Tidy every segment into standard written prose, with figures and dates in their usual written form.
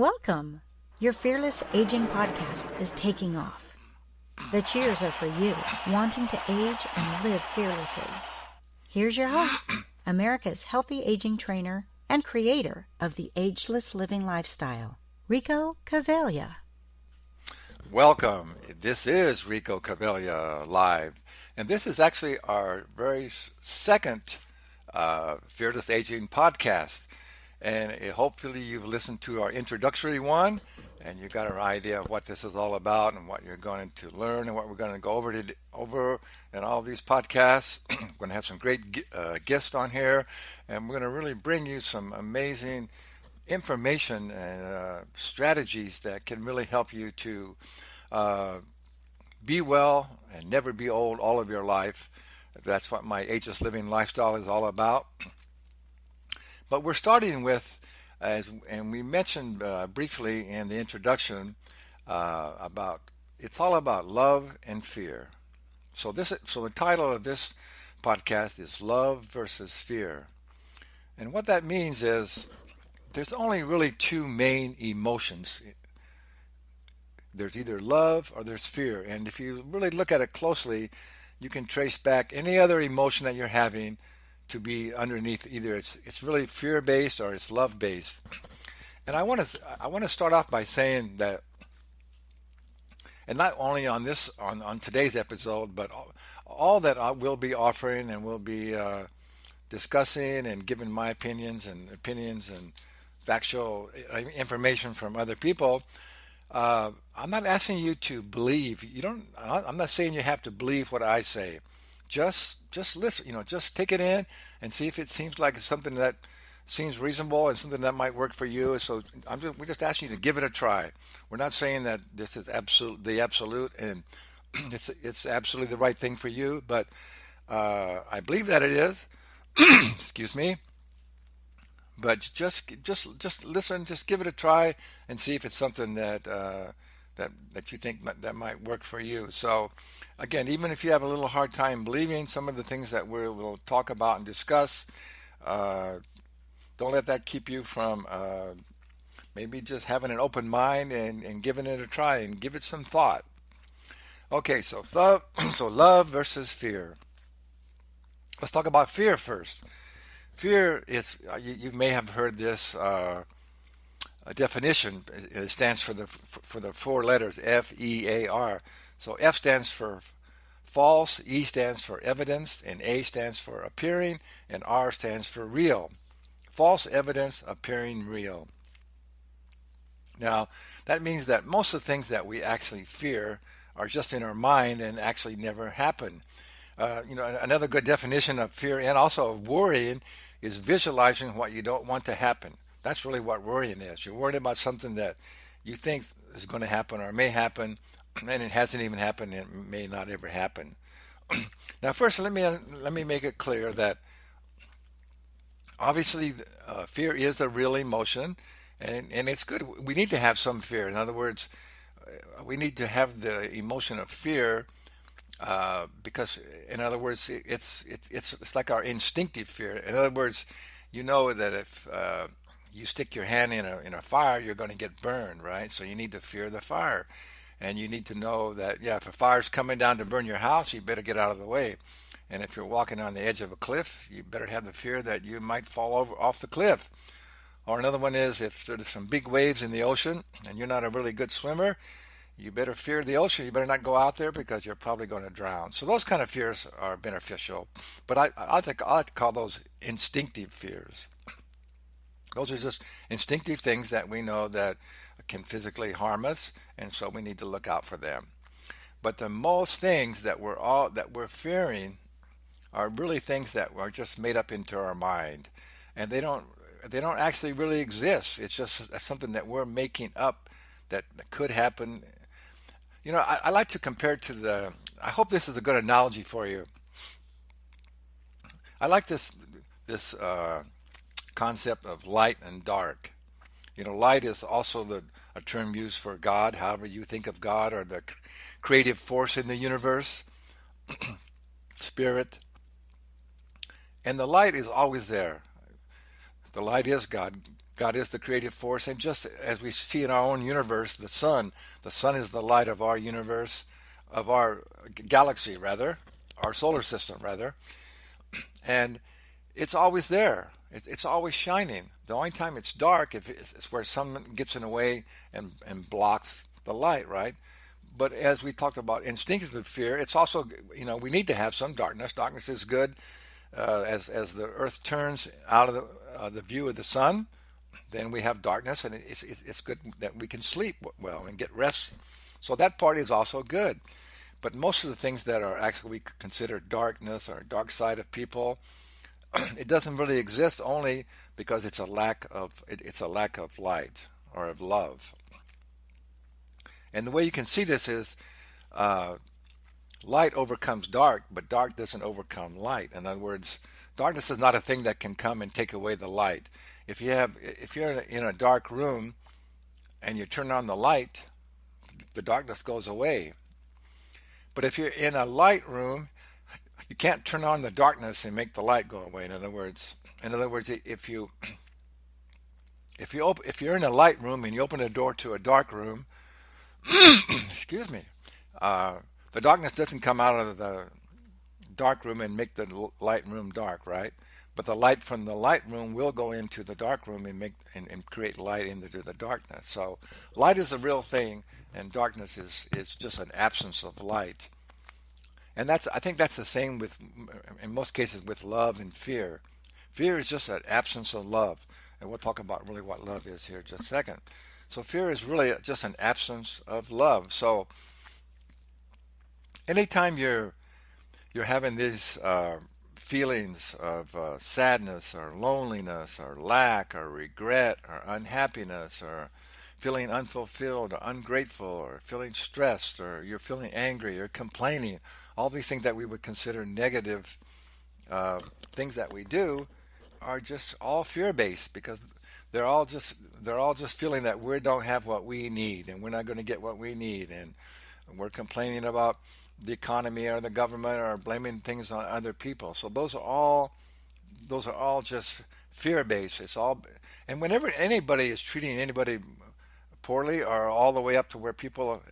Welcome! Your Fearless Aging podcast is taking off. The cheers are for you, wanting to age and live fearlessly. Here's your host, America's healthy aging trainer and creator of the Ageless Living Lifestyle, Rico Cavaglia. Welcome. This is Rico Cavaglia Live, and this is actually our very second Fearless Aging podcast. And hopefully you've listened to our introductory one, and you got an idea of what this is all about and what you're going to learn and what we're going to go over in all these podcasts. We're going to have some great guests on here, and we're going to really bring you some amazing information and strategies that can really help you to be well and never be old all of your life. That's what my Ageless Living Lifestyle is all about. But we're starting with, and we mentioned briefly in the introduction it's all about love and fear. So the title of this podcast is Love versus Fear. And what that means is there's only really two main emotions. There's either love or there's fear. And if you really look at it closely, you can trace back any other emotion that you're having to be underneath. Either it's really fear-based or it's love-based. And I want to start off by saying that, and not only on today's episode, but all that I will be offering and will be discussing and giving my opinions and factual information from other people. I'm not asking you to believe. I'm not saying you have to believe what I say. Just listen, just take it in and see if it seems like something that seems reasonable and something that might work for you. So we're just asking you to give it a try. We're not saying that this is the absolute and it's absolutely the right thing for you, but I believe that it is. Excuse me. But just listen, just give it a try and see if it's something that you think that might work for you. So again, even if you have a little hard time believing some of the things that we'll talk about and discuss, don't let that keep you from maybe just having an open mind and giving it a try and give it some thought. Okay, so love versus fear. Let's talk about fear first. Fear is, you may have heard this definition. It stands for the four letters FEAR. So F stands for false, E stands for evidence, and A stands for appearing, and R stands for real. False evidence appearing real. Now, that means that most of the things that we actually fear are just in our mind and actually never happen. Another good definition of fear and also of worrying is visualizing what you don't want to happen. That's really what worrying is. You're worried about something that you think is going to happen or may happen, and it hasn't even happened and it may not ever happen. Now, first, let me make it clear that obviously fear is a real emotion, and it's good. We need to have some fear. In other words, we need to have the emotion of fear because, in other words, it's like our instinctive fear. In other words, you know that if you stick your hand in a fire, you're going to get burned, right? So you need to fear the fire. And you need to know that, if a fire's coming down to burn your house, you better get out of the way. And if you're walking on the edge of a cliff, you better have the fear that you might fall off the cliff. Or another one is if there's some big waves in the ocean and you're not a really good swimmer, you better fear the ocean. You better not go out there because you're probably going to drown. So those kind of fears are beneficial. But I like to call those instinctive fears. Those are just instinctive things that we know that can physically harm us, and so we need to look out for them. But the most things that we're fearing are really things that are just made up into our mind, and they don't actually really exist. It's just something that we're making up that could happen. I like to compare it to I hope this is a good analogy for you. I like this concept of light and dark. Light is also a term used for God, however you think of God, or the creative force in the universe, spirit. And the light is always there. The light is God. God is the creative force, and just as we see in our own universe, the sun is the light of our universe, of our galaxy, rather, our solar system, rather, and it's always there. It's always shining. The only time it's dark if it's where someone gets in the way and blocks the light, right? But as we talked about instinctive fear, it's also, we need to have some darkness. Darkness is good. As the earth turns out of the view of the sun, then we have darkness, and it's good that we can sleep well and get rest. So that part is also good. But most of the things that are actually we consider darkness or dark side of people, it doesn't really exist only because it's a lack of light or of love. And the way you can see this is light overcomes dark, but dark doesn't overcome light. In other words, darkness is not a thing that can come and take away the light. If you're in a dark room and you turn on the light, the darkness goes away. But if you're in a light room, you can't turn on the darkness and make the light go away. In other words, if you're in a light room and you open a door to a dark room, excuse me, the darkness doesn't come out of the dark room and make the light room dark, right? But the light from the light room will go into the dark room and create light into the darkness. So light is a real thing, and darkness is just an absence of light. And I think that's the same with, in most cases, with love and fear. Fear is just an absence of love, and we'll talk about really what love is here in just a second. So fear is really just an absence of love. So anytime you're having these feelings of sadness or loneliness or lack or regret or unhappiness or feeling unfulfilled or ungrateful or feeling stressed or you're feeling angry or complaining, all these things that we would consider negative things that we do are just all fear-based, because they're all just feeling that we don't have what we need and we're not going to get what we need, and we're complaining about the economy or the government or blaming things on other people. So those are all just fear-based. It's all, and whenever anybody is treating anybody poorly, or all the way up to where people,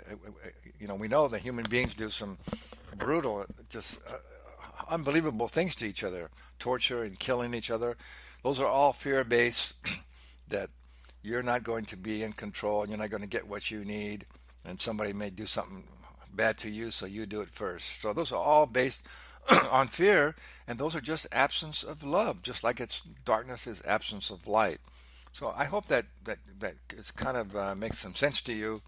we know that human beings do some brutal, just unbelievable things to each other, torture and killing each other. Those are all fear-based, that you're not going to be in control and you're not going to get what you need, and somebody may do something bad to you, so you do it first. So those are all based on fear, and those are just absence of love, just like darkness is absence of light. So I hope that it's kind of makes some sense to you,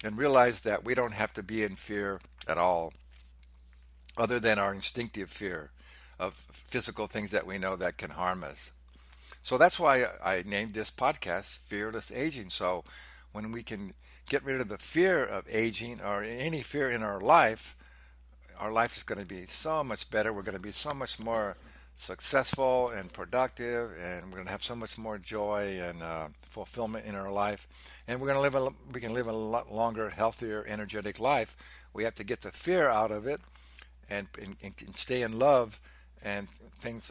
and realize that we don't have to be in fear at all, other than our instinctive fear of physical things that we know that can harm us. So that's why I named this podcast Fearless Aging. So when we can get rid of the fear of aging, or any fear in our life is going to be so much better. We're going to be so much more successful and productive, and we're going to have so much more joy and fulfillment in our life, and we can live a lot longer, healthier, energetic life. We have to get the fear out of it and stay in love, and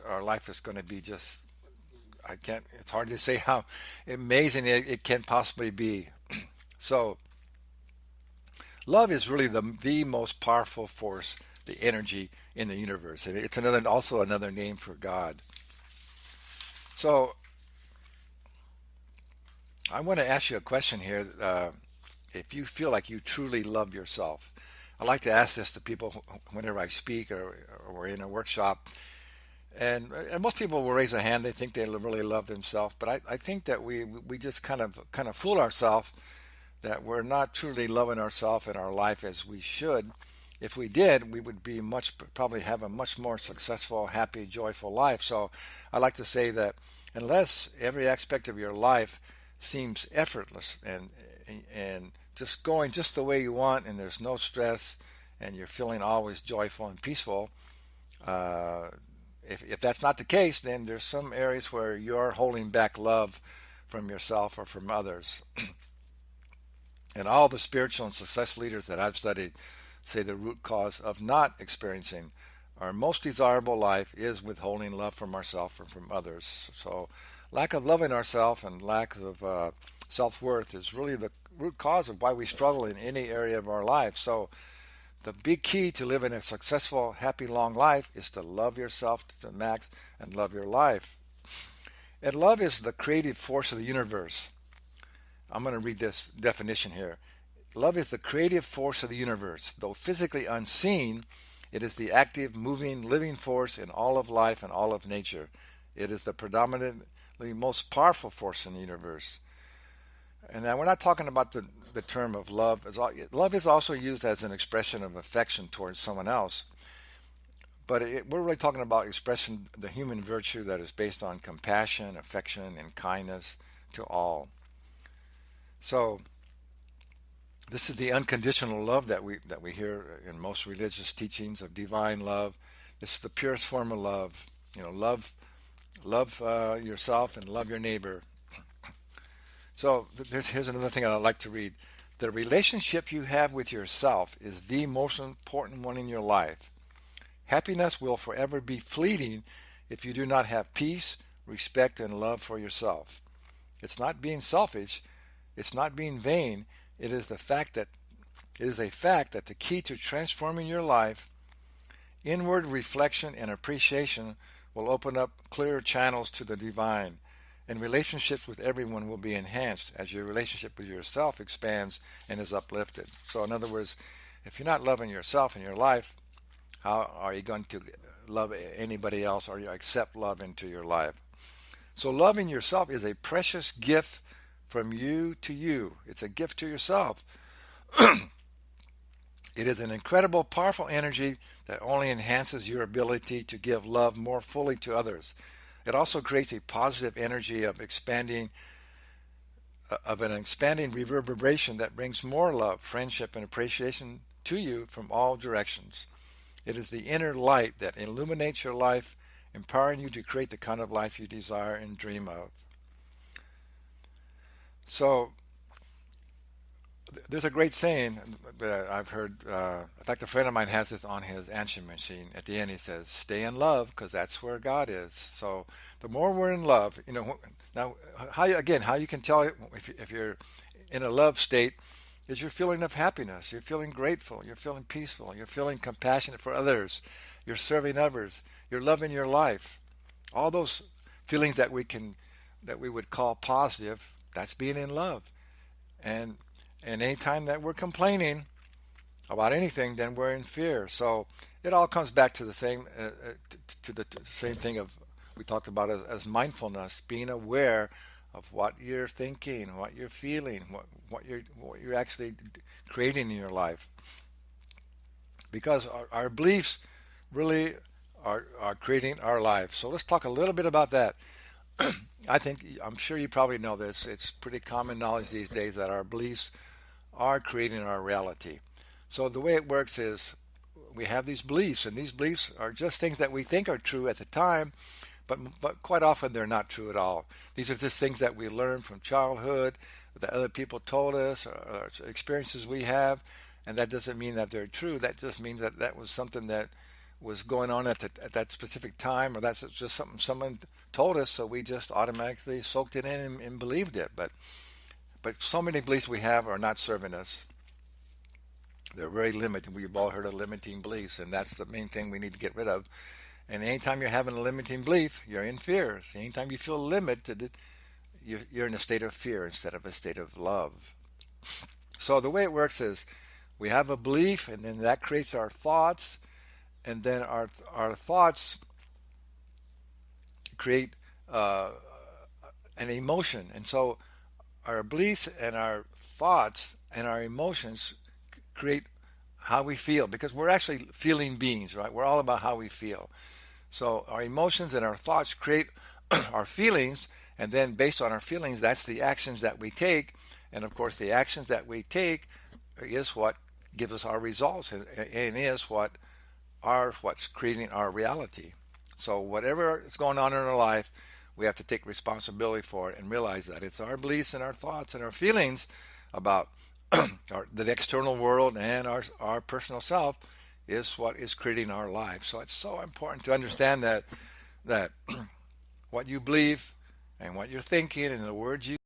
our life is going to be just, it's hard to say how amazing it can possibly be. So love is really the most powerful force, the energy in the universe, and it's also another name for God. So I want to ask you a question here. If you feel like you truly love yourself, I like to ask this to people whenever I speak or we're in a workshop. And most people will raise a hand. They think they really love themselves, but I think that we just kind of fool ourselves that we're not truly loving ourselves in our life as we should. If we did, we would be probably have a much more successful, happy, joyful life. So I like to say that unless every aspect of your life seems effortless and just going just the way you want, and there's no stress, and you're feeling always joyful and peaceful, if that's not the case, then there's some areas where you're holding back love from yourself or from others. And all the spiritual and success leaders that I've studied say the root cause of not experiencing our most desirable life is withholding love from ourselves or from others. So lack of loving ourselves and lack of self-worth is really the root cause of why we struggle in any area of our life. So the big key to living a successful, happy, long life is to love yourself to the max and love your life. And love is the creative force of the universe. I'm going to read this definition here. Love is the creative force of the universe. Though physically unseen, it is the active, moving, living force in all of life and all of nature. It is the predominantly most powerful force in the universe. And now we're not talking about the term of love. Love is also used as an expression of affection towards someone else. But we're really talking about expressing the human virtue that is based on compassion, affection, and kindness to all. So this is the unconditional love that we hear in most religious teachings of divine love. This is the purest form of love. Love yourself and love your neighbor. So here's another thing I'd like to read. The relationship you have with yourself is the most important one in your life. Happiness will forever be fleeting if you do not have peace, respect, and love for yourself. It's not being selfish. It's not being vain. It is a fact that the key to transforming your life, inward reflection and appreciation, will open up clearer channels to the divine, and relationships with everyone will be enhanced as your relationship with yourself expands and is uplifted. So in other words, if you're not loving yourself in your life, how are you going to love anybody else, or you accept love into your life? So loving yourself is a precious gift from you to you. It's a gift to yourself. It is an incredible, powerful energy that only enhances your ability to give love more fully to others. It also creates a positive energy of an expanding reverberation that brings more love, friendship, and appreciation to you from all directions. It is the inner light that illuminates your life, empowering you to create the kind of life you desire and dream of. So there's a great saying that I've heard. In fact, a friend of mine has this on his answering machine. At the end, he says, "Stay in love, because that's where God is." So the more we're in love, now how you can tell if you're in a love state is your feeling of happiness. You're feeling grateful. You're feeling peaceful. You're feeling compassionate for others. You're serving others. You're loving your life. All those feelings that we would call positive, that's being in love. And any time that we're complaining about anything, then we're in fear. So it all comes back to the same same thing of we talked about as mindfulness, being aware of what you're thinking, what you're feeling, what you're actually creating in your life. Because our beliefs really are creating our lives. So let's talk a little bit about that. I'm sure you probably know this. It's pretty common knowledge these days that our beliefs are creating our reality. So the way it works is we have these beliefs, and these beliefs are just things that we think are true at the time, but quite often they're not true at all. These are just things that we learned from childhood, that other people told us, or experiences we have, and that doesn't mean that they're true. That just means that that was something that was going on at that specific time, or that's just something someone told us, so we just automatically soaked it in and believed it. But so many beliefs we have are not serving us. They're very limited. We've all heard of limiting beliefs, and that's the main thing we need to get rid of. And anytime you're having a limiting belief, you're in fear. So anytime you feel limited, you're in a state of fear instead of a state of love. So the way it works is we have a belief, and then that creates our thoughts, and then our thoughts create an emotion. And so our beliefs and our thoughts and our emotions create how we feel, because we're actually feeling beings, right? We're all about how we feel. So our emotions and our thoughts create our feelings, and then based on our feelings, that's the actions that we take. And of course, the actions that we take is what gives us our results, and is what's creating our reality. So whatever is going on in our life, we have to take responsibility for it and realize that it's our beliefs and our thoughts and our feelings about the external world and our personal self is what is creating our life. So it's so important to understand that what you believe and what you're thinking and the words you